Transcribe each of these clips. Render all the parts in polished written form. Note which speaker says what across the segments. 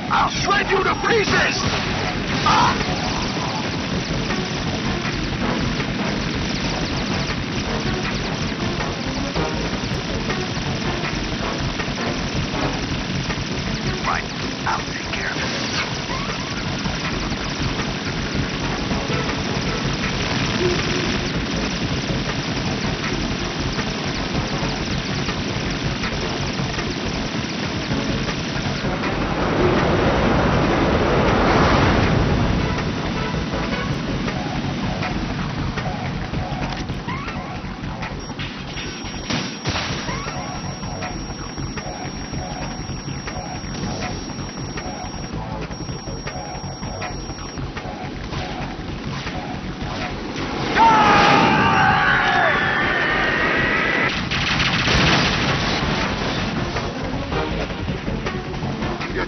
Speaker 1: I'll shred you to pieces! Ah! I'll take care of it.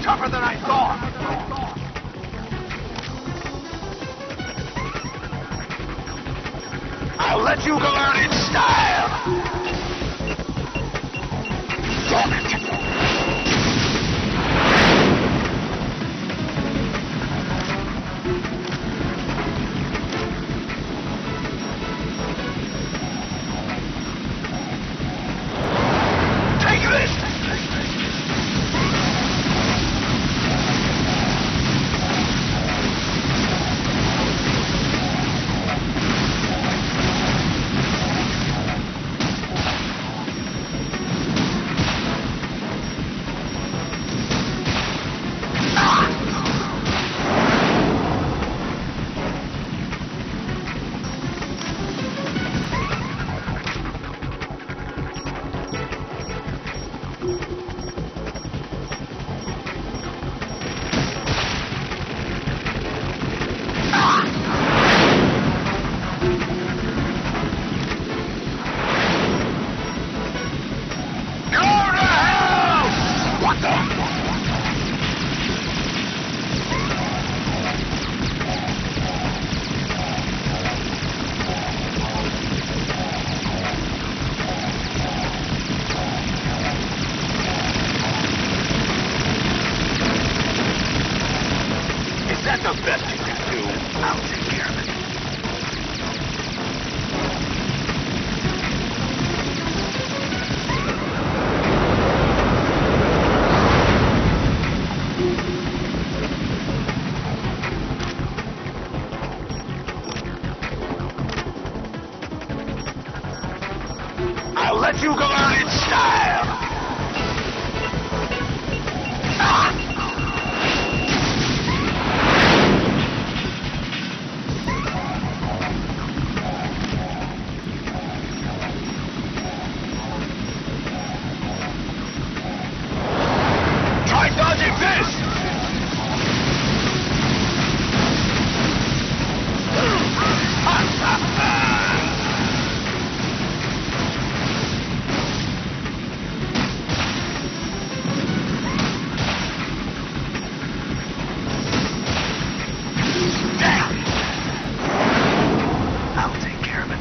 Speaker 1: Tougher than I thought. I'll let you go out in style. Damn it. Take this. The best you can do, I'll take care of it. I'll let you go out in style. Dodging this! Damn! I'll take care of it.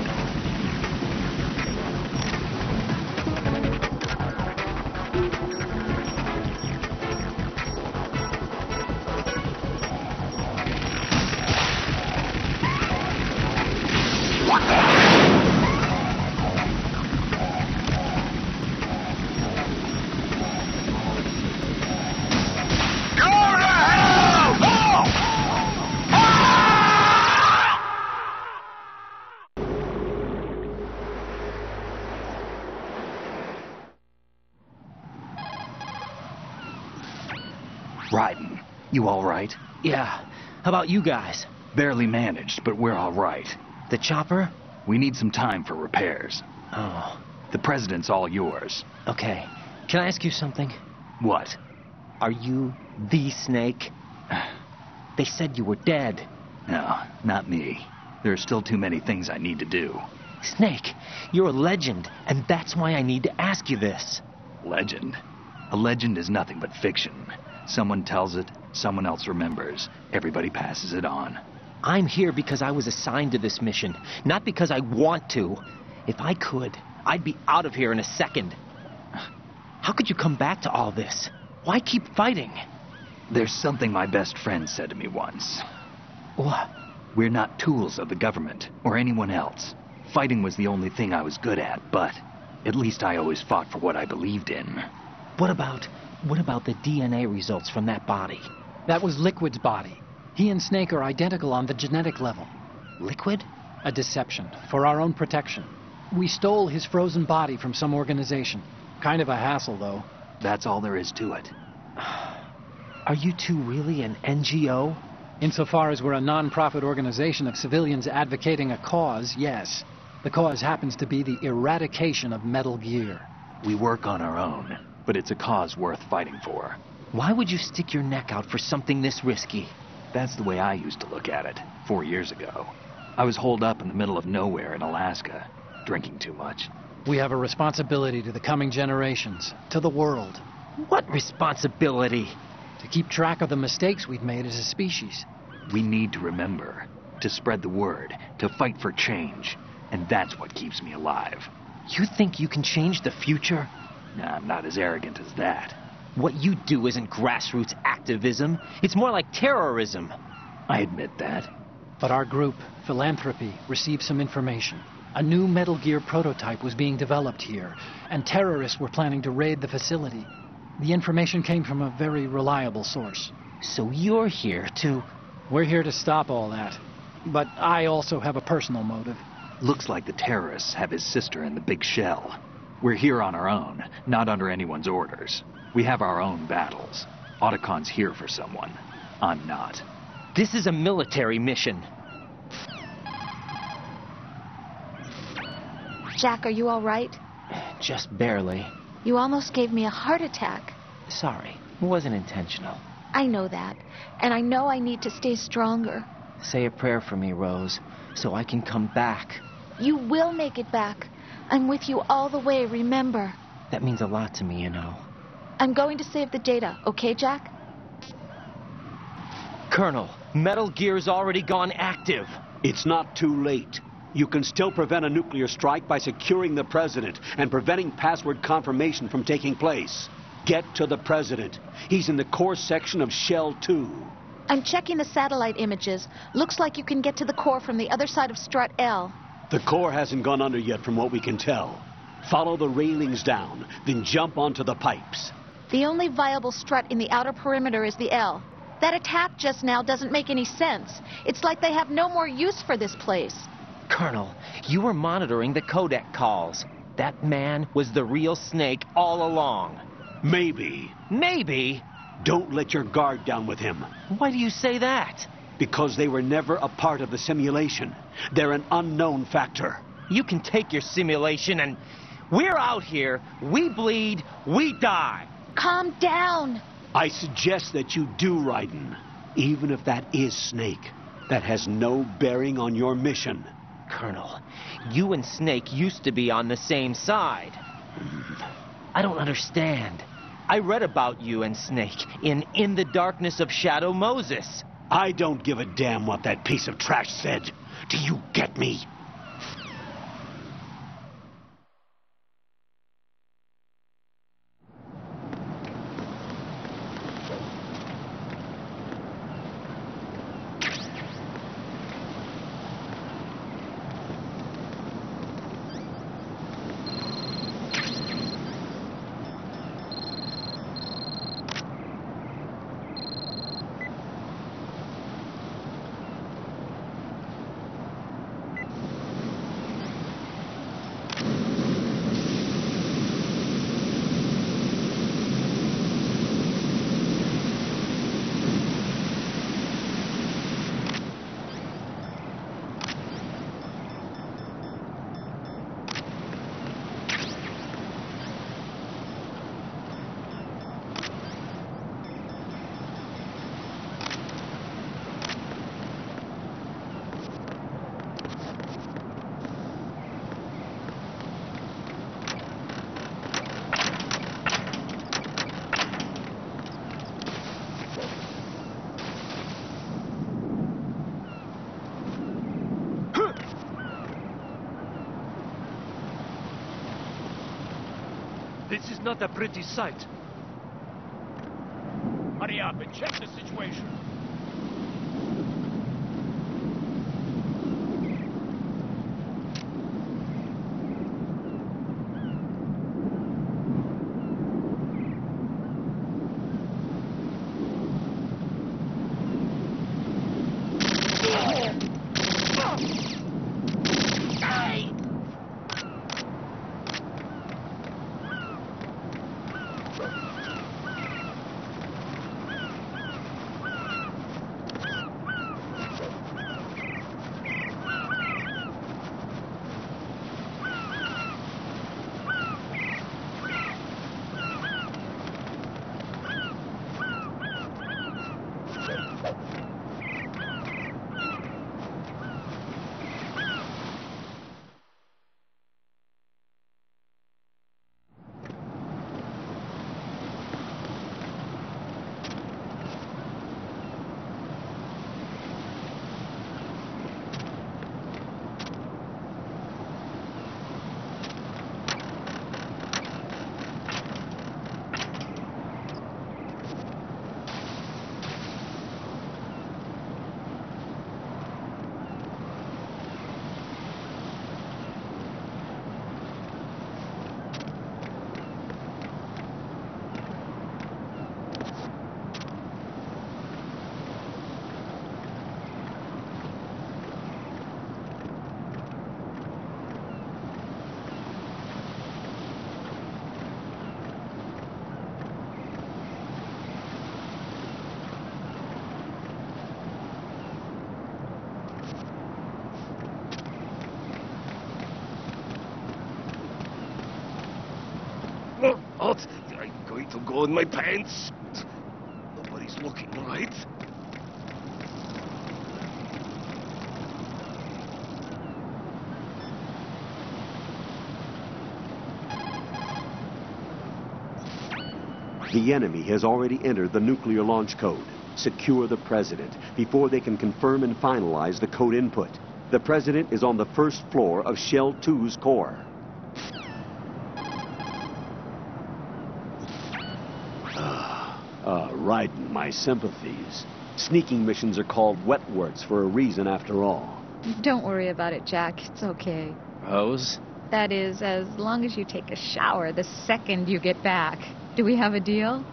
Speaker 2: Ryden, you all right?
Speaker 3: Yeah. How about you guys?
Speaker 2: Barely managed, but we're all right.
Speaker 3: The chopper?
Speaker 2: We need some time for repairs.
Speaker 3: Oh.
Speaker 2: The president's all yours.
Speaker 3: Okay. Can I ask you something?
Speaker 2: What?
Speaker 3: Are you the Snake? They said you were dead.
Speaker 2: No, not me. There are still too many things I need to do.
Speaker 3: Snake, you're a legend, and that's why I need to ask you this.
Speaker 2: Legend? A legend is nothing but fiction. Someone tells it, someone else remembers. Everybody passes it on.
Speaker 3: I'm here because I was assigned to this mission, not because I want to. If I could, I'd be out of here in a second. How could you come back to all this? Why keep fighting?
Speaker 2: There's something my best friend said to me once.
Speaker 3: What?
Speaker 2: We're not tools of the government or anyone else. Fighting was the only thing I was good at, but at least I always fought for what I believed in.
Speaker 3: What about the DNA results from that body?
Speaker 4: That was Liquid's body. He and Snake are identical on the genetic level.
Speaker 3: Liquid?
Speaker 4: A deception, for our own protection. We stole his frozen body from some organization. Kind of a hassle, though.
Speaker 2: That's all there is to it.
Speaker 3: Are you two really an NGO?
Speaker 4: Insofar as we're a non-profit organization of civilians advocating a cause, yes. The cause happens to be the eradication of Metal Gear.
Speaker 2: We work on our own, but it's a cause worth fighting for.
Speaker 3: Why would you stick your neck out for something this risky?
Speaker 2: That's the way I used to look at it 4 years ago. I was holed up in the middle of nowhere in Alaska, drinking too much.
Speaker 4: We have a responsibility to the coming generations, to the world.
Speaker 3: What responsibility?
Speaker 4: To keep track of the mistakes we've made as a species.
Speaker 2: We need to remember, to spread the word, to fight for change. And that's what keeps me alive.
Speaker 3: You think you can change the future?
Speaker 2: Nah, I'm not as arrogant as that.
Speaker 3: What you do isn't grassroots activism. It's more like terrorism.
Speaker 2: I admit that.
Speaker 4: But our group, Philanthropy, received some information. A new Metal Gear prototype was being developed here, and terrorists were planning to raid the facility. The information came from a very reliable source.
Speaker 3: So you're here to...
Speaker 4: We're here to stop all that. But I also have a personal motive.
Speaker 2: Looks like the terrorists have his sister in the big shell. We're here on our own, not under anyone's orders. We have our own battles. Otacon's here for someone. I'm not.
Speaker 3: This is a military mission.
Speaker 5: Jack, are you all right?
Speaker 3: Just barely.
Speaker 5: You almost gave me a heart attack.
Speaker 3: Sorry, it wasn't intentional.
Speaker 5: I know that. And I know I need to stay stronger.
Speaker 3: Say a prayer for me, Rose, so I can come back.
Speaker 5: You will make it back. I'm with you all the way, remember.
Speaker 3: That means a lot to me, you know.
Speaker 5: I'm going to save the data, okay, Jack?
Speaker 3: Colonel, Metal Gear's already gone active.
Speaker 6: It's not too late. You can still prevent a nuclear strike by securing the president and preventing password confirmation from taking place. Get to the president. He's in the core section of Shell 2.
Speaker 5: I'm checking the satellite images. Looks like you can get to the core from the other side of Strut L.
Speaker 6: The core hasn't gone under yet from what we can tell. Follow the railings down, then jump onto the pipes.
Speaker 5: The only viable strut in the outer perimeter is the L. That attack just now doesn't make any sense. It's like they have no more use for this place.
Speaker 3: Colonel, you were monitoring the codec calls. That man was the real Snake all along.
Speaker 6: Maybe.
Speaker 3: Maybe?
Speaker 6: Don't let your guard down with him.
Speaker 3: Why do you say that?
Speaker 6: Because they were never a part of the simulation. They're an unknown factor.
Speaker 3: You can take your simulation and... We're out here. We bleed. We die.
Speaker 5: Calm down.
Speaker 6: I suggest that you do, Raiden. Even if that is Snake. That has no bearing on your mission.
Speaker 3: Colonel, you and Snake used to be on the same side. I don't understand. I read about you and Snake in the Darkness of Shadow Moses.
Speaker 6: I don't give a damn what that piece of trash said. Do you get me?
Speaker 7: This is not a pretty sight.
Speaker 1: hurry up and check the situation.
Speaker 7: What? I'm going to go in my pants. Nobody's looking, right?
Speaker 6: The enemy has already entered the nuclear launch code. Secure the president before they can confirm and finalize the code input. The president is on the first floor of Shell 2's core. Raiden, my sympathies. Sneaking missions are called wet works for a reason after all.
Speaker 5: Don't worry about it, Jack. It's okay.
Speaker 3: Rose?
Speaker 5: That is, as long as you take a shower the second you get back. Do we have a deal?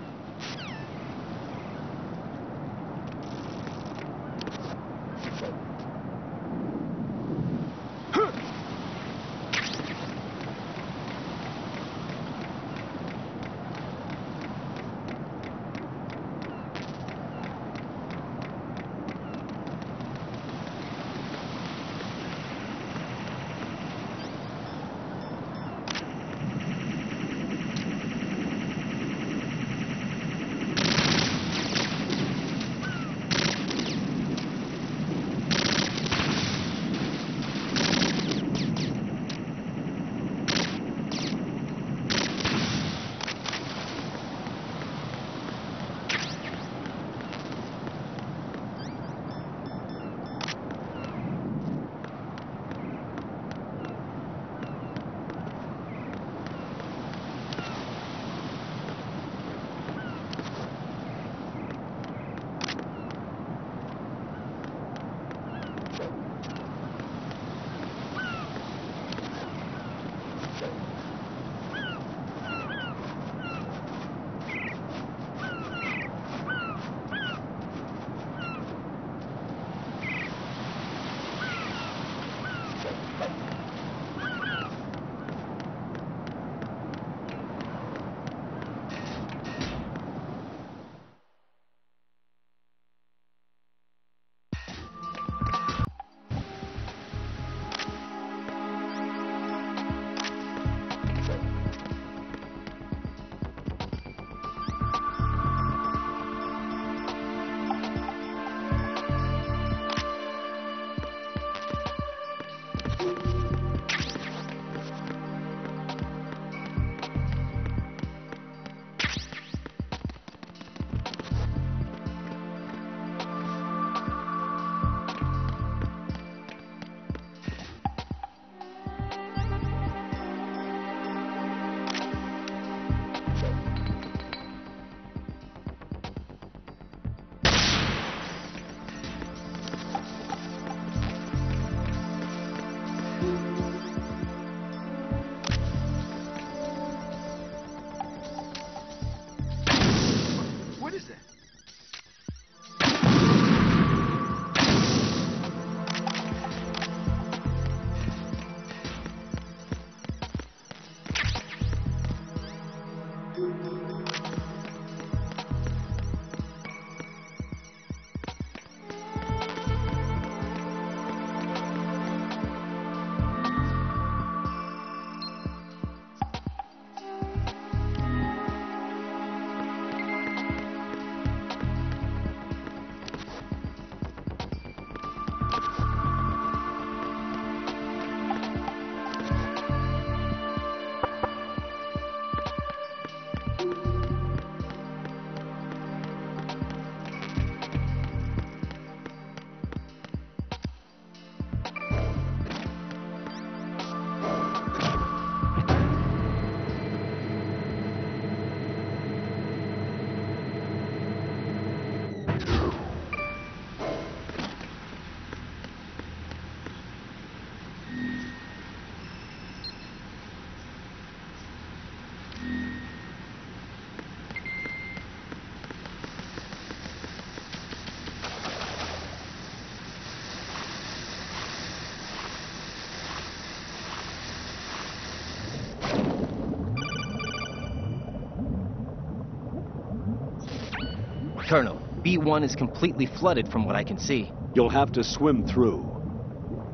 Speaker 3: Colonel, B1 is completely flooded from what I can see.
Speaker 6: You'll have to swim through.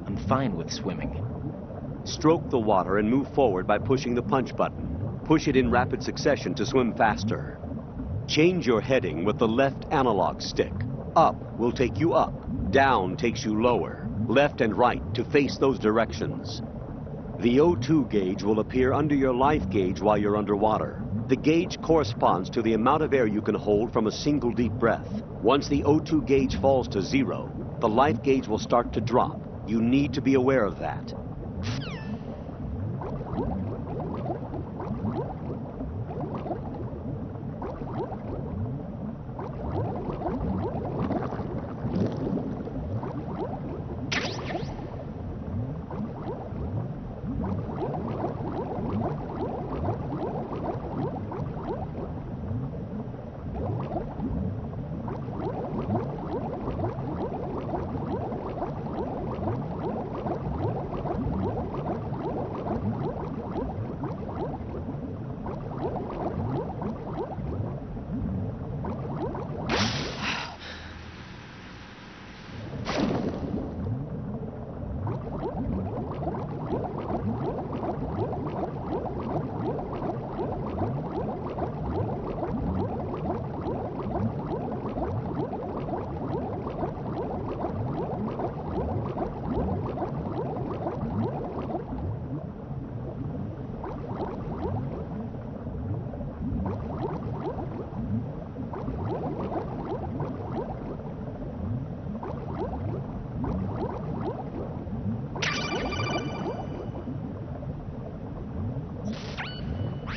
Speaker 3: I'm fine with swimming.
Speaker 6: Stroke the water and move forward by pushing the punch button. Push it in rapid succession to swim faster. Change your heading with the left analog stick. Up will take you up. Down takes you lower. Left and right to face those directions. The O2 gauge will appear under your life gauge while you're underwater. The gauge corresponds to the amount of air you can hold from a single deep breath. Once the O2 gauge falls to 0, the life gauge will start to drop. You need to be aware of that.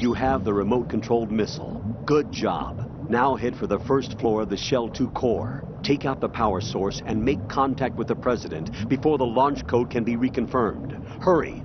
Speaker 6: You have the remote-controlled missile. Good job. Now head for the first floor of the Shell 2 core. Take out the power source and make contact with the President before the launch code can be reconfirmed. Hurry.